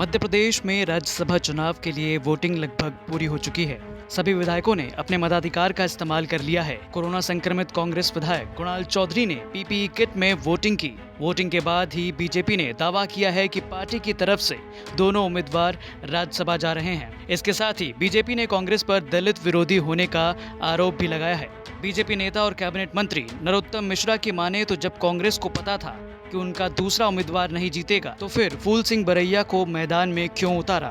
मध्य प्रदेश में राज्यसभा चुनाव के लिए वोटिंग लगभग पूरी हो चुकी है। सभी विधायकों ने अपने मताधिकार का इस्तेमाल कर लिया है। कोरोना संक्रमित कांग्रेस विधायक कुणाल चौधरी ने पीपीई किट में वोटिंग की। वोटिंग के बाद ही बीजेपी ने दावा किया है कि पार्टी की तरफ से दोनों उम्मीदवार राज्यसभा जा रहे हैं। इसके साथ ही बीजेपी ने कांग्रेस पर दलित विरोधी होने का आरोप भी लगाया है। बीजेपी नेता और कैबिनेट मंत्री नरोत्तम मिश्रा की माने तो जब कांग्रेस को पता था कि उनका दूसरा उम्मीदवार नहीं जीतेगा तो फिर फूल सिंह बरैया को मैदान में क्यों उतारा।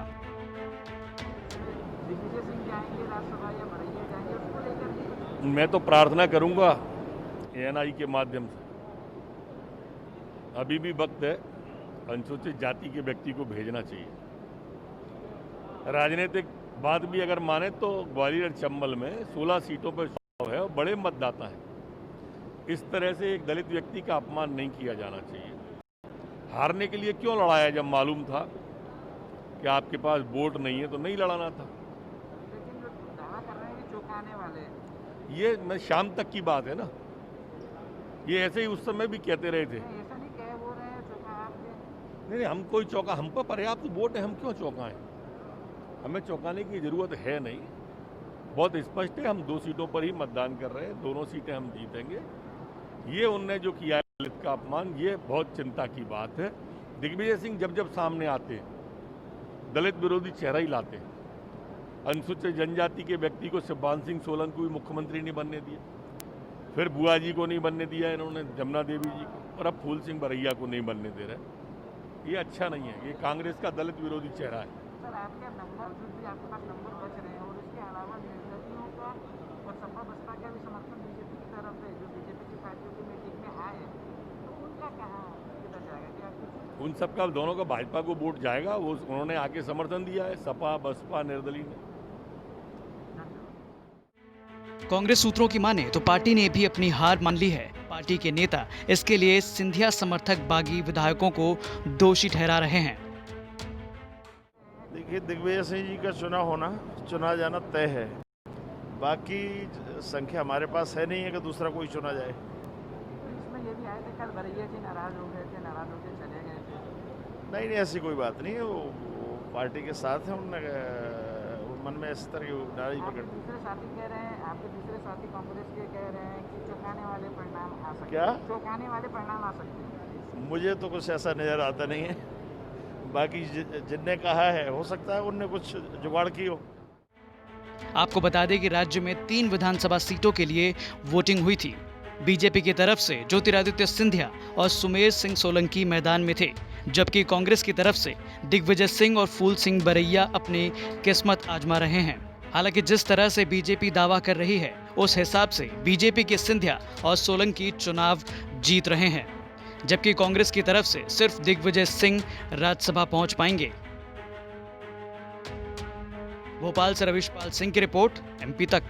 मैं तो प्रार्थना करूंगा एएनआई के माध्यम से, अभी भी वक्त है, अनुसूचित जाति के व्यक्ति को भेजना चाहिए। राजनीतिक बात भी अगर माने तो ग्वालियर चंबल में 16 सीटों पर चुनाव है और बड़े मतदाता हैं। इस तरह से एक दलित व्यक्ति का अपमान नहीं किया जाना चाहिए। हारने के लिए क्यों लड़ाया जब मालूम था कि आपके पास वोट नहीं है तो नहीं लड़ाना था। लेकिन दावा कर रहे हैं कि चौंकाने वाले, ये मैं शाम तक की बात है ना, ये ऐसे ही उस समय भी कहते रहे थे। ऐसा नहीं कह वो रहे हैं चौंका आपके। नहीं, हम कोई चौंका, हम पर पर्याप्त वोट है, हम क्यों चौंकाएं। हमें चौंकाने की जरूरत है नहीं। बहुत स्पष्ट है, हम 2 सीटों पर ही मतदान कर रहे हैं, दोनों सीटें हम जीतेंगे। ये उनने जो किया है दलित का अपमान, ये बहुत चिंता की बात है। दिग्विजय सिंह जब सामने आते हैं, दलित विरोधी चेहरा ही लाते हैं। अनुसूचित जनजाति के व्यक्ति को शिवपाल सिंह सोलंकी को भी मुख्यमंत्री नहीं बनने दिया, फिर बुआ जी को नहीं बनने दिया इन्होंने, जमुना देवी जी को, और अब फूल सिंह बरैया को नहीं बनने दे रहे। ये अच्छा नहीं है, ये कांग्रेस का दलित विरोधी चेहरा है। सर आपके नंबर भी आपके पास नंबर बच रहे हैं और इसके अलावा निर्दलियों का और सपा बसपा का भी समर्थन बीजेपी की तरफ है, जो बीजेपी की पार्टियों की मीटिंग में आए हैं, तो उनका कहाँ किया जाएगा कि आप उन सबका दोनों का भाजपा को वोट जाएगा, वो उन्होंने आके समर्थन दिया है, सपा बसपा निर्दलीय ने। कांग्रेस सूत्रों की माने तो पार्टी ने भी अपनी हार मान ली है। पार्टी के नेता इसके लिए सिंधिया समर्थक बागी विधायकों को दोषी ठहरा रहे हैं। देखिए, दिग्विजय सिंह जी का चुना जाना तय है। बाकी संख्या हमारे पास है नहीं है कि दूसरा कोई चुना जाए। इसमें ये भी आए थे कल बरैया जी नाराज हो गए थे, नाराज होकर चले गए थे। नहीं, ऐसी कोई बात नहीं है। वो पार्टी के साथ है, उन्होंने मन में इस तरह की नाराजगी प्रकट की। दूसरे साथी कह रहे हैं, आपके दूसरे साथी कांग्रेस के कह रहे हैं कि चौंकाने वाले परिणाम आ सकते हैं। क्या चौंकाने वाले परिणाम आ सकते हैं? मुझे तो कुछ ऐसा नजर आता नहीं है। बाकी जिनने कहा है, हो सकता है उनने कुछ जुगाड़ की हो। आपको बता दें कि राज्य में 3 विधानसभा सीटों के लिए वोटिंग हुई थी। बीजेपी की तरफ से ज्योतिरादित्य सिंधिया और सुमेर सिंह सोलंकी मैदान में थे, जबकि कांग्रेस की तरफ से दिग्विजय सिंह और फूल सिंह बरैया अपनी किस्मत आजमा रहे हैं। हालांकि जिस तरह से बीजेपी दावा कर रही है, उस हिसाब से बीजेपी के सिंधिया और सोलंकी चुनाव जीत रहे हैं, जबकि कांग्रेस की तरफ से सिर्फ दिग्विजय सिंह राज्यसभा पहुंच पाएंगे। भोपाल से रविशपाल सिंह की रिपोर्ट, एमपी तक।